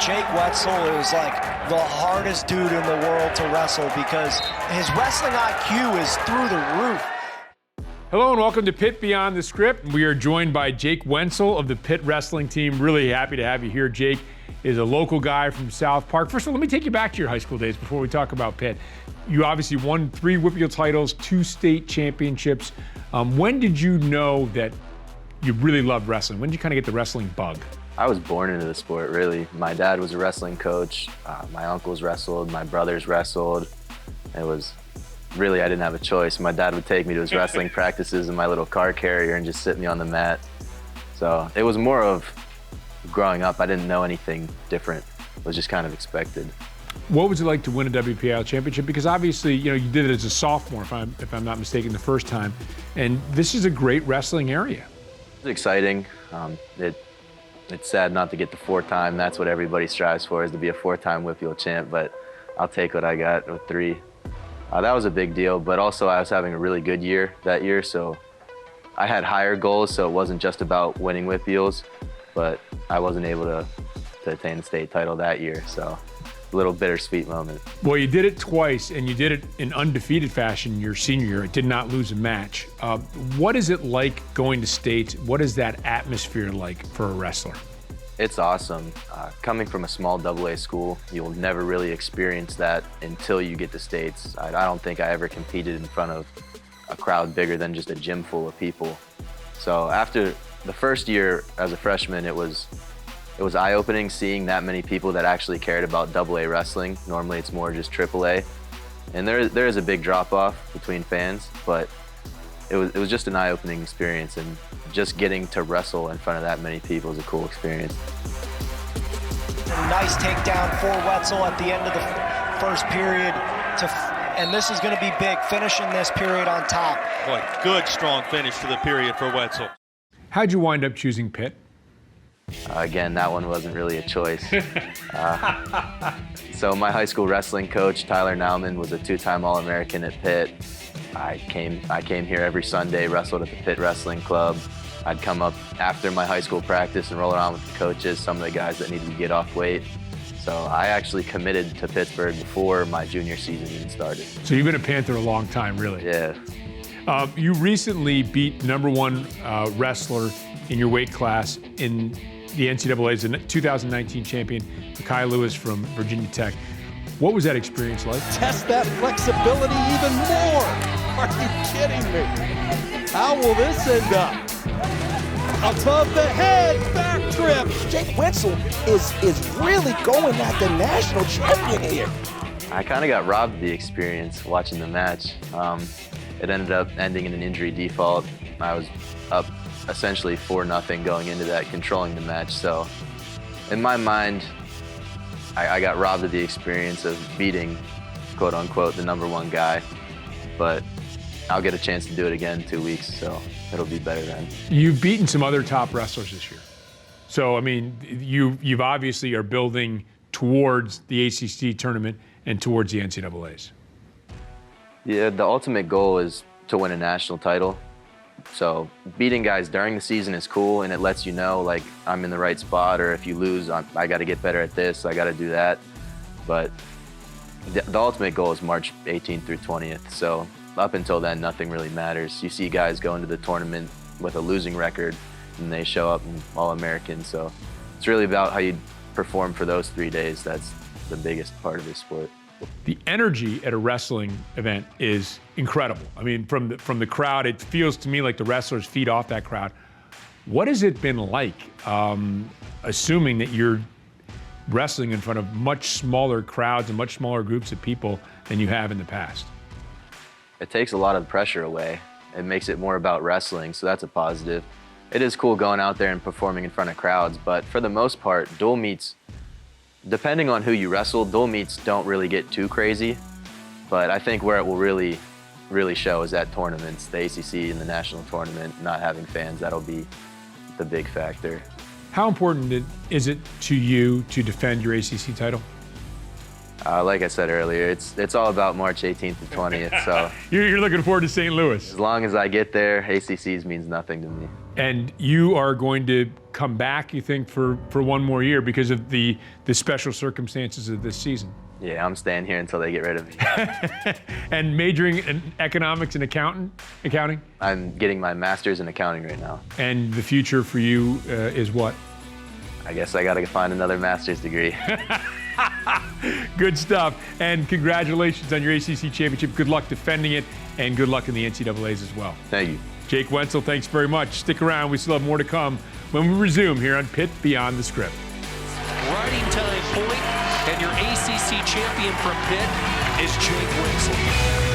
Jake Wentzel is like the hardest dude in the world to wrestle because his wrestling IQ is through the roof. Hello and welcome to Pitt Beyond the Script. We are joined by Jake Wentzel of the Pitt wrestling team. Really happy to have you here. Jake is a local guy from South Park. First of all, let me take you back to your high school days before we talk about Pitt. You obviously won 3 WPIAL titles, 2 state championships. When did you know that you really loved wrestling? When did you kind of get the wrestling bug? I was born into the sport, really. My dad was a wrestling coach. My uncles wrestled. My brothers wrestled. It was really, I didn't have a choice. My dad would take me to his wrestling practices in my little car carrier and just sit me on the mat. So it was more of growing up. I didn't know anything different. It was just kind of expected. What was it like to win a WPIAL championship? Because obviously, you did it as a sophomore, if I'm not mistaken, the first time. And this is a great wrestling area. It was exciting. It's sad not to get the 4-time. That's what everybody strives for, is to be a 4-time WPIAL champ, but I'll take what I got with 3. That was a big deal, but also I was having a really good year that year, so I had higher goals, so it wasn't just about winning WPIALs, but I wasn't able to attain the state title that year, so a little bittersweet moment. Well, you did it twice, and you did it in undefeated fashion your senior year. It did not lose a match. What is it like going to states? What is that atmosphere like for a wrestler? It's awesome. Coming from a small AA school, you'll never really experience that until you get to states. I don't think I ever competed in front of a crowd bigger than just a gym full of people. So after the first year as a freshman, it was eye-opening seeing that many people that actually cared about AA wrestling. Normally it's more just AAA. And there is a big drop-off between fans, but it was just an eye-opening experience, and just getting to wrestle in front of that many people is a cool experience. Nice takedown for Wentzel at the end of the first period, and this is going to be big, finishing this period on top. Boy, good, strong finish to the period for Wentzel. How'd you wind up choosing Pitt? Again, that one wasn't really a choice. So my high school wrestling coach, Tyler Nauman, was a 2-time All-American at Pitt. I came here every Sunday, wrestled at the Pitt Wrestling Club. I'd come up after my high school practice and roll around with the coaches, some of the guys that needed to get off weight. So I actually committed to Pittsburgh before my junior season even started. So you've been a Panther a long time, really. Yeah. You recently beat #1 wrestler in your weight class in the NCAA's, the 2019 champion, Kai Lewis from Virginia Tech. What was that experience like? Test that flexibility even more. Are you kidding me? How will this end up? Above the head, back trip. Jake Wentzel is really going at the national champion here. I kind of got robbed of the experience watching the match. It ended up ending in an injury default. I was up essentially 4-0 going into that, controlling the match. So in my mind, I got robbed of the experience of beating, quote unquote, the #1 guy. But I'll get a chance to do it again in 2 weeks, so it'll be better then. You've beaten some other top wrestlers this year. So, I mean, you've obviously are building towards the ACC tournament and towards the NCAAs. Yeah, the ultimate goal is to win a national title. So beating guys during the season is cool, and it lets you know, like, I'm in the right spot, or if you lose, I got to get better at this, I got to do that. But the ultimate goal is March 18th through 20th. So up until then, nothing really matters. You see guys go into the tournament with a losing record, and they show up in All-American. So it's really about how you perform for those 3 days. That's the biggest part of this sport. The energy at a wrestling event is incredible. I mean, from the crowd, it feels to me like the wrestlers feed off that crowd. What has it been like, assuming that you're wrestling in front of much smaller crowds and much smaller groups of people than you have in the past? It takes a lot of pressure away. It makes it more about wrestling, so that's a positive. It is cool going out there and performing in front of crowds, but for the most part, dual meets, depending on who you wrestle, dual meets don't really get too crazy, but I think where it will really show is at tournaments, the ACC and the national tournament, not having fans, that'll be the big factor. How important is it to you to defend your ACC title? Like I said earlier, it's all about March 18th and 20th. So You're looking forward to St. Louis. as long as I get there, ACCs means nothing to me. And you are going to come back, you think, for one more year because of the special circumstances of this season? Yeah, I'm staying here until they get rid of me. And majoring in economics and accounting? I'm getting my master's in accounting right now. And the future for you is what? I guess I got to find another master's degree. Good stuff. And congratulations on your ACC championship. Good luck defending it, and good luck in the NCAAs as well. Thank you. Jake Wentzel, thanks very much. Stick around. We still have more to come when we resume here on Pitt Beyond the Script. Riding time point, and your ACC champion from Pitt is Jake Wentzel.